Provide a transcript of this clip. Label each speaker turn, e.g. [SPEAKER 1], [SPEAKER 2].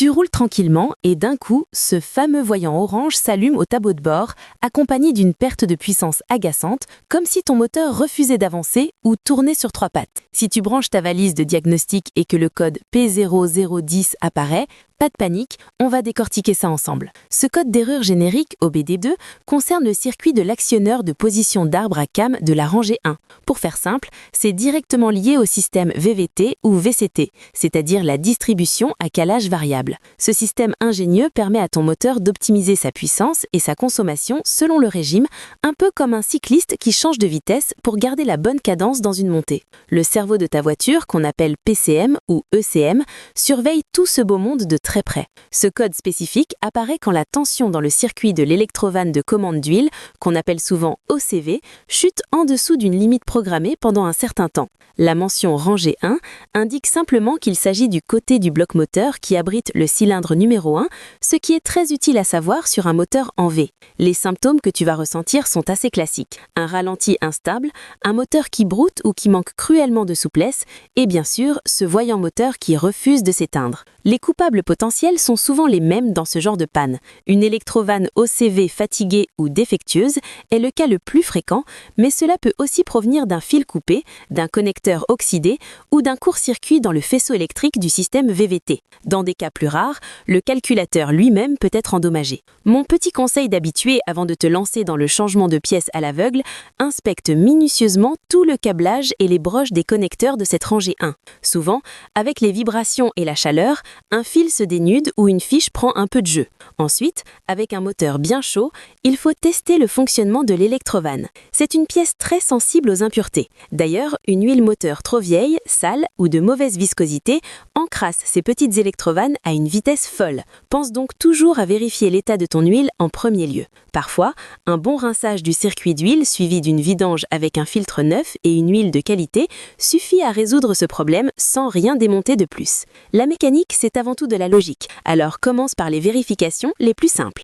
[SPEAKER 1] Tu roules tranquillement et d'un coup, ce fameux voyant orange s'allume au tableau de bord, accompagné d'une perte de puissance agaçante, comme si ton moteur refusait d'avancer ou tournait sur trois pattes. Si tu branches ta valise de diagnostic et que le code P0010 apparaît, pas de panique, on va décortiquer ça ensemble. Ce code d'erreur générique, OBD2, concerne le circuit de l'actionneur de position d'arbre à cam de la rangée 1. Pour faire simple, c'est directement lié au système VVT ou VCT, c'est-à-dire la distribution à calage variable. Ce système ingénieux permet à ton moteur d'optimiser sa puissance et sa consommation selon le régime, un peu comme un cycliste qui change de vitesse pour garder la bonne cadence dans une montée. Le cerveau de ta voiture, qu'on appelle PCM ou ECM, surveille tout ce beau monde de très près. Ce code spécifique apparaît quand la tension dans le circuit de l'électrovanne de commande d'huile, qu'on appelle souvent OCV, chute en dessous d'une limite programmée pendant un certain temps. La mention rangée 1 indique simplement qu'il s'agit du côté du bloc moteur qui abrite le cylindre numéro 1, ce qui est très utile à savoir sur un moteur en V. Les symptômes que tu vas ressentir sont assez classiques. Un ralenti instable, un moteur qui broute ou qui manque cruellement de souplesse, et bien sûr, ce voyant moteur qui refuse de s'éteindre. Les coupables potentiels sont souvent les mêmes dans ce genre de panne. Une électrovanne OCV fatiguée ou défectueuse est le cas le plus fréquent, mais cela peut aussi provenir d'un fil coupé, d'un connecteur oxydé ou d'un court-circuit dans le faisceau électrique du système VVT. Dans des cas plus rares, le calculateur lui-même peut être endommagé. Mon petit conseil d'habitué avant de te lancer dans le changement de pièce à l'aveugle, inspecte minutieusement tout le câblage et les broches des connecteurs de cette rangée 1. Souvent, avec les vibrations et la chaleur, un fil se dénude ou une fiche prend un peu de jeu. Ensuite, avec un moteur bien chaud, il faut tester le fonctionnement de l'électrovanne. C'est une pièce très sensible aux impuretés. D'ailleurs, une huile moteur trop vieille, sale ou de mauvaise viscosité encrasse ces petites électrovannes à une vitesse folle. Pense donc toujours à vérifier l'état de ton huile en premier lieu. Parfois, un bon rinçage du circuit d'huile suivi d'une vidange avec un filtre neuf et une huile de qualité suffit à résoudre ce problème sans rien démonter de plus. La mécanique, c'est avant tout de la logique, alors commence par les vérifications les plus simples.